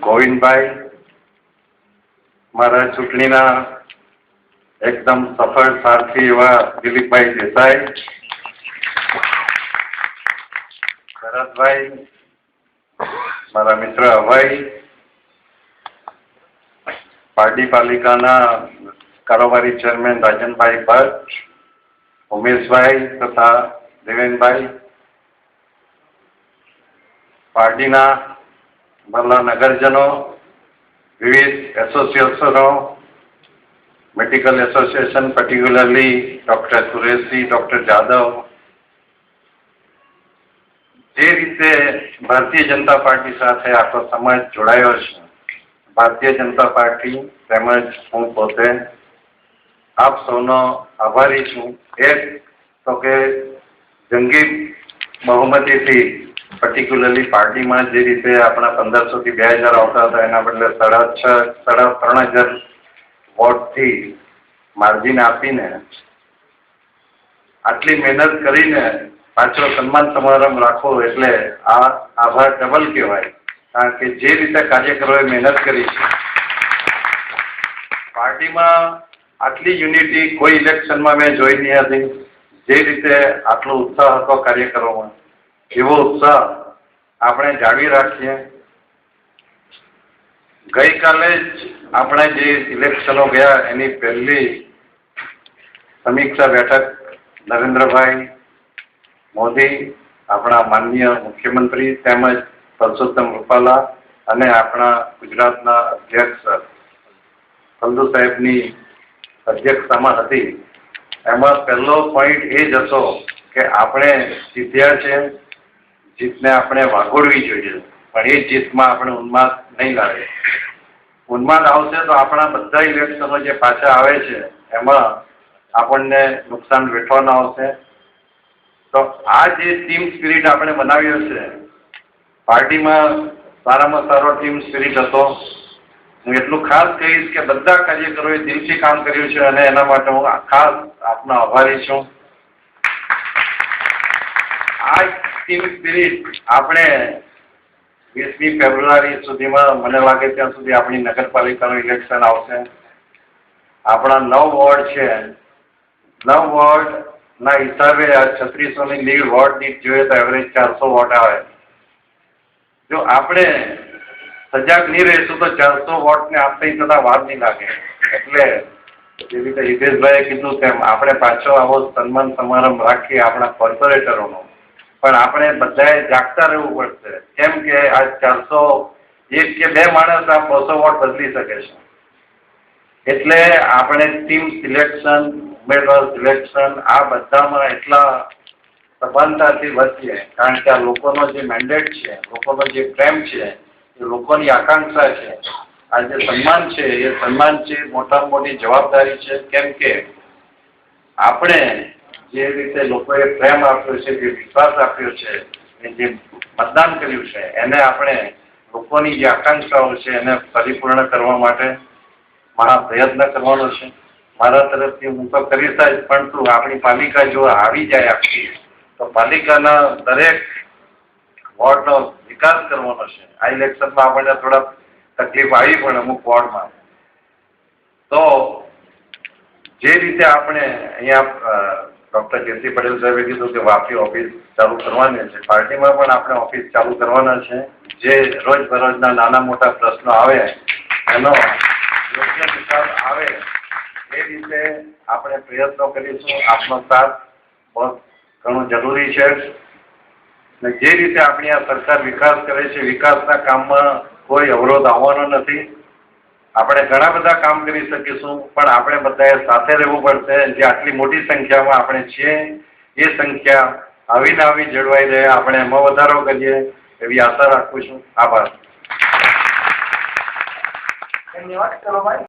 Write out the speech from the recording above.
ગોવિંદભાઈ, મારા ચૂંટણીના એકદમ સફળ સારથી એવા દિલીપભાઈ દેસાઈ, ભરતભાઈ, મારા મિત્ર અભય, પારડી પાલિકાના કારોબારી ચેરમેન રાજનભાઈ ભટ્ટ, ઉમેશભાઈ તથા દેવેનભાઈ, પાર્ટીના ભલા નગરજનો, વિવિધ એસોસિએશનો, medical association, particularly doctor Qureshi, doctor Jadav, જે રીતે ભારતીય જનતા પાર્ટી સાથે આખો સમાજ જોડાયો છે, ભારતીય જનતા પાર્ટી તેમજ હું પોતે આપ સૌનો આભારી છું. એક તો કે જંગી બહુમતીથી પર્ટિક્યુલરલી પાર્ટીમાં જે રીતે આપણા 1500 થી 2000 આવતા હતા એના બદલે 3,500 વોટથી માર્જિન આપીને આટલી મહેનત કરીને પાછો સન્માન સમારંભ રાખવો એટલે આ આભાર ડબલ કહેવાય. કારણ કે જે રીતે કાર્યકરોએ મહેનત કરી છે, પાર્ટીમાં આટલી યુનિટી કોઈ ઇલેક્શનમાં મેં જોઈ નહીં હતી. જે રીતે આટલો ઉત્સાહ હતો કાર્યકરોમાં, એવો ઉત્સાહ આપણે જાળવી રાખીએ. ગઈકાલે જ આપણે જે ઇલેક્શનો ગયા એની પહેલી સમીક્ષા બેઠક નરેન્દ્રભાઈ મોદી, આપણા માનનીય મુખ્યમંત્રી તેમજ પરસોત્તમ રૂપાલા અને આપણા ગુજરાતના અધ્યક્ષ ફલ્દુ સાહેબની અધ્યક્ષતામાં હતી. એમાં પહેલો પોઈન્ટ એ જ હતો કે આપણે જીત્યા છે, જીતને આપણે વાગોળવી જોઈએ, પણ એ જીતમાં આપણે ઉન્માદ નહીં લાવે. ઉન્માદ આવશે તો આપણા બધા ઇલેક્શનો જે પાછા આવે છે એમાં આપણને નુકસાન વેઠવાનું આવશે. તો આ જે ટીમ સ્પિરિટ આપણે બનાવ્યો છે, પાર્ટીમાં સારામાં સારો ટીમ સ્પિરિટ હતો. હું એટલું ખાસ કહીશ કે બધા કાર્યકરોએ દિલથી કામ કર્યું છે અને એના માટે હું ખાસ આપનો આભારી છું. આ ટીમ સ્પિરિટ આપણે 20મી ફેબ્રુઆરી સુધીમાં, મને લાગે ત્યાં સુધી આપણી નગરપાલિકાનું ઇલેક્શન આવશે. આપણા 9 વોર્ડ છે, 9 વોર્ડના હિસાબે આ 3600ની લીડ વોર્ડ દીઠ જોઈએ તો એવરેજ 400 વોટ આવે. જો આપણે સજાગ નહીં રહીશું તો 400 વોટને આપતા થતા વાર નહીં લાગે. એટલે જે રીતે હિતેશભાઈએ કીધું તેમ આપણે પાછો આવો સન્માન સમારંભ રાખીએ આપણા કોર્પોરેટરોનો, પણ આપણે બધાએ જાગતા રહેવું પડશે. કેમ કે આ 400 1 કે 2 માણસ આ 200 વોટ બદલી શકે છે. એટલે આપણે ટીમ સિલેક્શન, ઉમેદવાર સિલેક્શન, આ બધામાં એટલા સભાનતાથી વધીએ. કારણ કે આ લોકોનો જે મેન્ડેટ છે, લોકોનો જે પ્રેમ છે, એ લોકોની આકાંક્ષા છે. આ જે સન્માન છે એ સન્માન છે, મોટામાં મોટી જવાબદારી છે. કેમ કે આપણે જે રીતે લોકોએ પ્રેમ આપ્યો છે, જે વિશ્વાસ આપ્યો છે, જે મતદાન કર્યું છે, એને આપણે લોકોની જે આકાંક્ષાઓ છે એને પરિપૂર્ણ કરવા માટે મારા પ્રયત્ન કરવાનો છે. મારા તરફથી હું તો કરીશ જ, પરંતુ આપણી પાલિકા જો આવી જાય આખી, તો પાલિકાના દરેક વોર્ડનો વિકાસ કરવાનો છે. આ ઇલેક્શનમાં આપણને થોડા તકલીફ આવી પણ અમુક વોર્ડમાં, તો જે રીતે આપણે અહીંયા ડૉક્ટર કેસી પટેલ સાહેબે કીધું કે વાપી ઓફિસ ચાલુ કરવાની છે, પાર્ટીમાં પણ આપણે ઓફિસ ચાલુ કરવાના છે. જે રોજબરોજના નાના મોટા પ્રશ્નો આવે એનો યોગ્ય નિકાલ આવે એ રીતે આપણે પ્રયત્નો કરીશું. આપનો સાથ બહુ ઘણું જરૂરી છે. અને જે રીતે આપણી આ સરકાર વિકાસ કરે છે, વિકાસના કામમાં કોઈ અવરોધ આવવાનો નથી. આપણે ઘણા બધા કામ કરી શકીશું, પણ આપણે બધાએ સાથે રહેવું પડશે. જે આટલી મોટી સંખ્યામાં આપણે છીએ, એ સંખ્યા આવીને આવી જળવાઈ રહે, આપણે એમાં વધારો કરીએ એવી આશા રાખું છું. આભાર. ધન્યવાદ. ચલો ભાઈ.